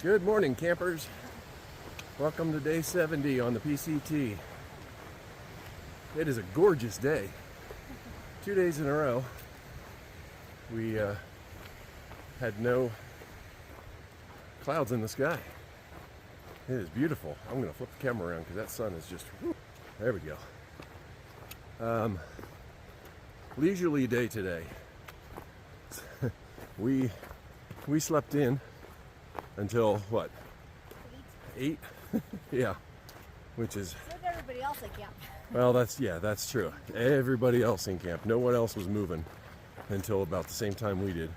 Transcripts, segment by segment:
Good morning, campers. Welcome to day 70 on the PCT. It is a gorgeous day. 2 days in a row, we had no clouds in the sky. It is beautiful. I'm going to flip the camera around because that sun is just, whoop, there we go. Leisurely day today. we slept in until what? 8? Yeah, which is. So did everybody else at camp. Well, that's true. Everybody else in camp. No one else was moving until about the same time we did.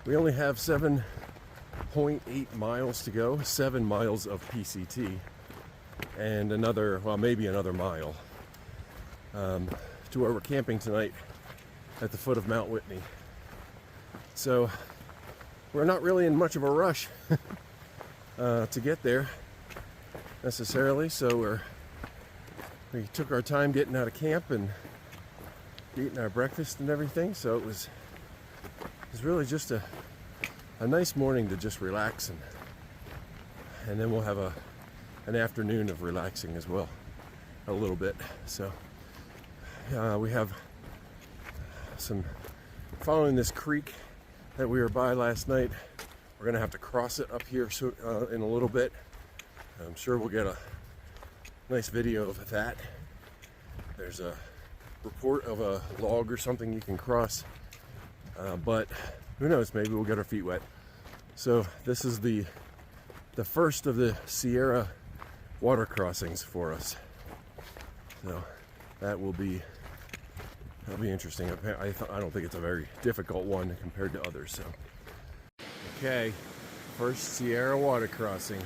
We only have 7.8 miles to go. 7 miles of PCT, and maybe another mile to where we're camping tonight at the foot of Mount Whitney. So we're not really in much of a rush to get there necessarily. So we took our time getting out of camp and eating our breakfast and everything. So it was really just a nice morning to just relax, and then we'll have an afternoon of relaxing as well, a little bit. So we have some following this creek that we were by last night. We're gonna have to cross it up here in a little bit. I'm sure we'll get a nice video of that. There's a report of a log or something you can cross, but who knows, maybe we'll get our feet wet. So this is the first of the Sierra water crossings for us. So that'll be interesting. I don't think it's a very difficult one compared to others. So, okay, first Sierra water crossing.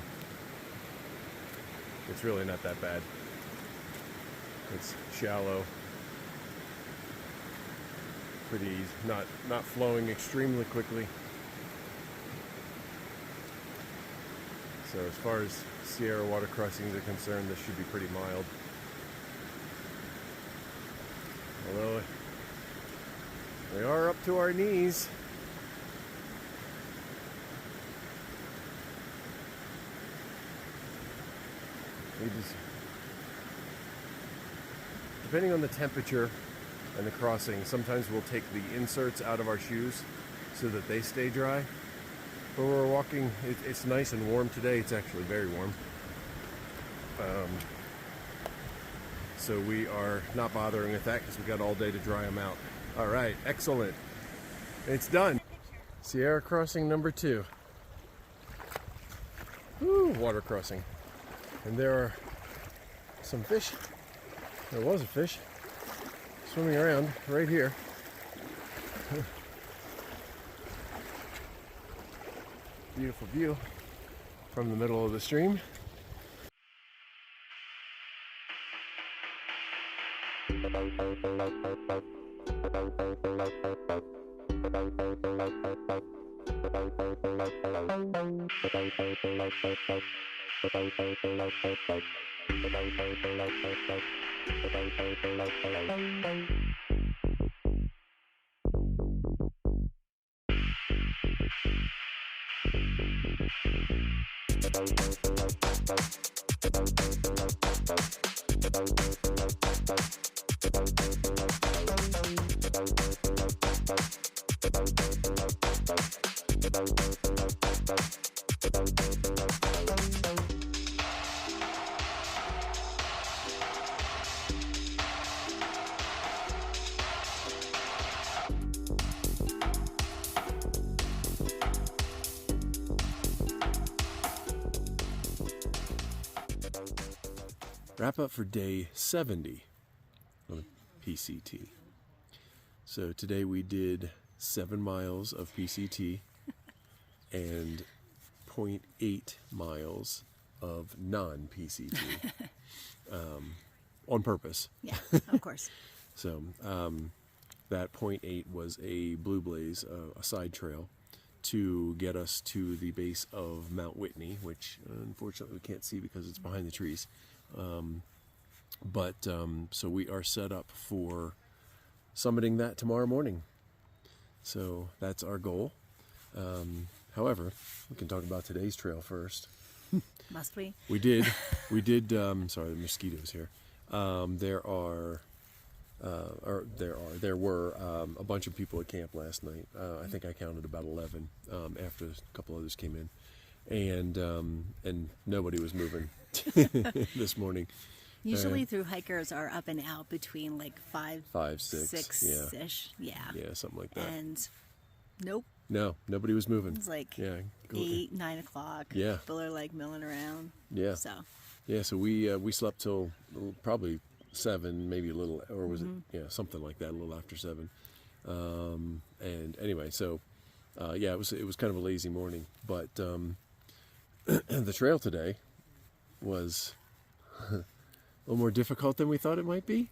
It's really not that bad. It's shallow, pretty easy, not flowing extremely quickly. So as far as Sierra water crossings are concerned, this should be pretty mild. Although we are up to our knees. Depending on the temperature and the crossing, sometimes we'll take the inserts out of our shoes so that they stay dry. But we're walking, it's nice and warm today. It's actually very warm. So we are not bothering with that because we got all day to dry them out. All right, excellent. It's done. Sierra crossing number 2. Woo, water crossing. And there are some fish. There was a fish swimming around right here. Beautiful view from the middle of the stream. Wrap up for day 70 of PCT. So today we did 7 miles of PCT and 0.8 miles of non-PCT on purpose. Yeah, of course. So that 0.8 was a Blue Blaze, a side trail, to get us to the base of Mount Whitney, which unfortunately we can't see because it's behind the trees. So we are set up for summiting that tomorrow morning. So that's our goal. However, we can talk about today's trail first. Must we? We did, sorry, the mosquitoes here. There were a bunch of people at camp last night. I think I counted about 11 after a couple others came in, and nobody was moving this morning. Usually through hikers are up and out between like 5, 6, 6-ish. Yeah. yeah, something like that. And nope. No, nobody was moving. It's like Yeah, 8, 9 o'clock. Yeah. People are like milling around. Yeah. So. Yeah, so we slept till probably 7, maybe a little, or was it? Yeah, something like that, a little after 7. And anyway, so yeah, it was kind of a lazy morning, but the trail today was a little more difficult than we thought it might be.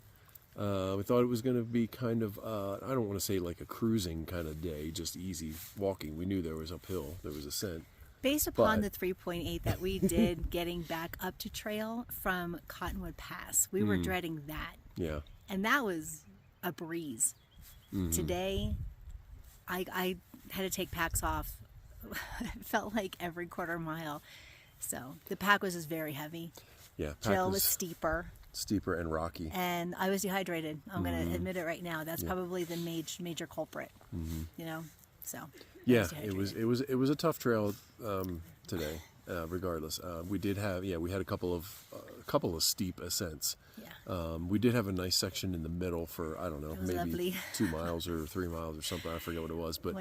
We thought it was going to be kind of, I don't want to say like a cruising kind of day, just easy walking. We knew there was uphill, there was ascent. Based upon the 3.8 that we did getting back up to trail from Cottonwood Pass, we were dreading that. Yeah. And that was a breeze. Today, I had to take packs off. It felt like every quarter mile. So the pack was just very heavy. Yeah. Trail was steeper. Steeper and rocky. And I was dehydrated. I'm going to admit it right now. That's probably the major culprit. You know, so. Yeah, it was a tough trail today. Regardless, we did have we had a couple of steep ascents. Yeah. We did have a nice section in the middle for I don't know maybe lovely. 2 miles or 3 miles or something. I forget what it was, but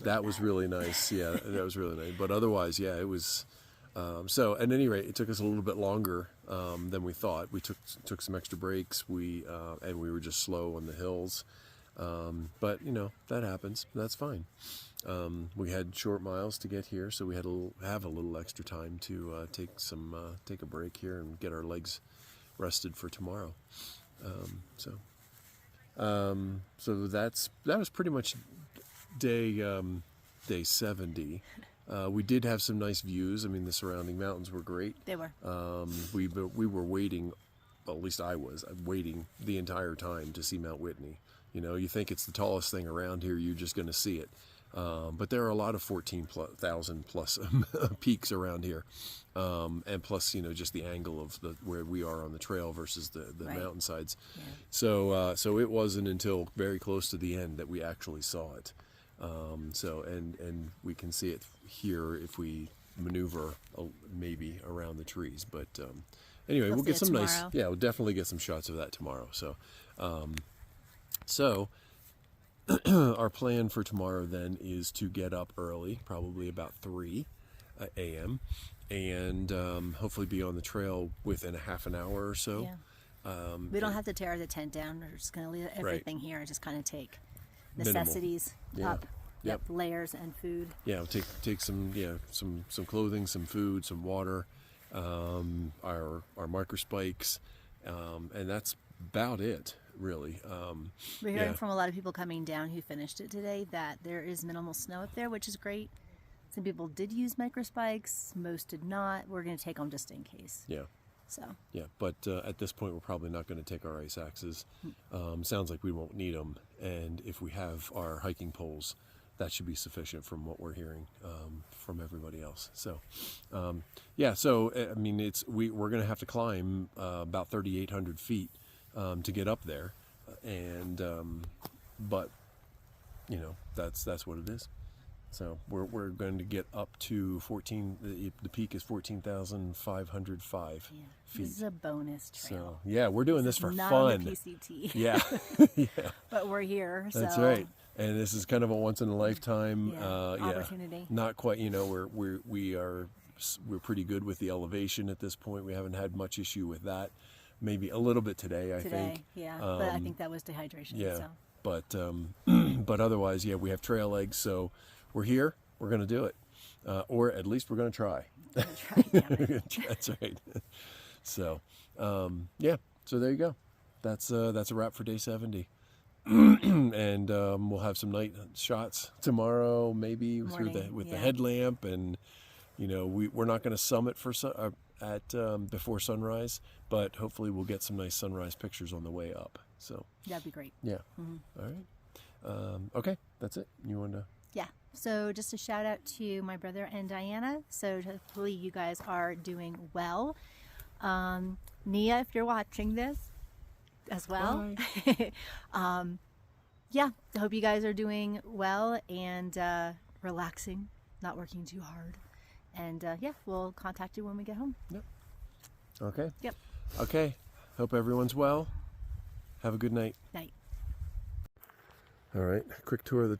that was really nice. Yeah, that was really nice. But otherwise, yeah, it was. So at any rate, it took us a little bit longer than we thought. We took some extra breaks. And we were just slow on the hills. But you know that happens. That's fine. We had short miles to get here, so we had have a little extra time to take a break here and get our legs rested for tomorrow. So that was pretty much day 70. We did have some nice views. I mean, the surrounding mountains were great. They were. We were waiting. Well, at least I was waiting the entire time to see Mount Whitney. You know, you think it's the tallest thing around here, you're just going to see it. But there are a lot of 14,000 plus peaks around here. And plus, you know, just the angle of where we are on the trail versus the right. mountainsides. Yeah. So it wasn't until very close to the end that we actually saw it. And we can see it here if we maneuver maybe around the trees. But anyway, we'll get some nice. Yeah, we'll definitely get some shots of that tomorrow. So our plan for tomorrow then is to get up early, probably about 3 a.m. and hopefully be on the trail within a half an hour or so. Yeah. We don't have to tear the tent down. We're just going to leave everything here and just kind of take necessities up. Yep. Layers and food. Yeah, we'll take some clothing, some food, some water, our microspikes, and that's about it, really. We're hearing from a lot of people coming down who finished it today that there is minimal snow up there, which is great. Some people did use microspikes, most did not. We're going to take them just in case. Yeah. So. Yeah, but at this point, we're probably not going to take our ice axes. Sounds like we won't need them, and if we have our hiking poles, that should be sufficient from what we're hearing from everybody else. So, so I mean, we're going to have to climb about 3,800 feet to get up there, and but you know that's what it is. So we're going to get up to 14. The peak is 14,505 feet. This is a bonus trail. So yeah, we're doing this for not fun. On the PCT. Yeah, yeah. But we're here. That's so. right. And this is kind of a once in a lifetime opportunity. Not quite. You know, we're pretty good with the elevation at this point. We haven't had much issue with that. Maybe a little bit today. I think. Yeah. But I think that was dehydration. Yeah. So. But otherwise, yeah, we have trail legs. So we're here. We're going to do it, or at least we're going to try. That's right. So, So there you go. That's a wrap for day 70. And we'll have some night shots tomorrow, maybe with the headlamp, and you know we're not going to summit before sunrise, but hopefully we'll get some nice sunrise pictures on the way up. So that'd be great. Yeah. Mm-hmm. All right. Okay. that's it. You want to? Yeah. So just a shout out to my brother and Diana. So hopefully you guys are doing well. Nia, if you're watching this as well. Yeah, I hope you guys are doing well and relaxing, not working too hard. And yeah, we'll contact you when we get home. Yep. Okay. Yep. Okay. Hope everyone's well. Have a good night. Night. All right. Quick tour of the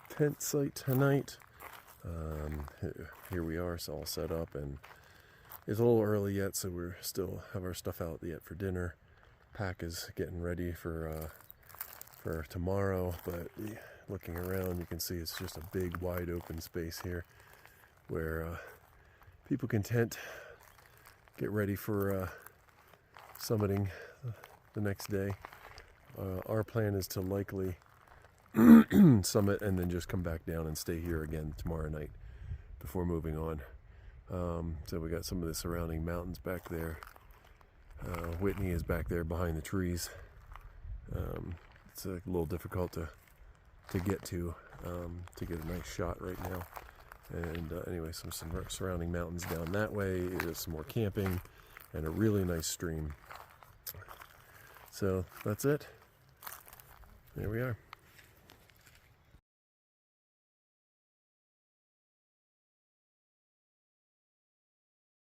tent site tonight. Here we are. It's all set up, and it's a little early yet, so we're still have our stuff out yet for dinner. Pack is getting ready for tomorrow, but looking around, you can see it's just a big, wide open space here where people can tent, get ready for summiting the next day. Our plan is to likely summit and then just come back down and stay here again tomorrow night before moving on. So we got some of the surrounding mountains back there. Whitney is back there behind the trees. It's a little difficult to get to get a nice shot right now. And anyway, some surrounding mountains down that way. There's some more camping and a really nice stream. So that's it. There we are.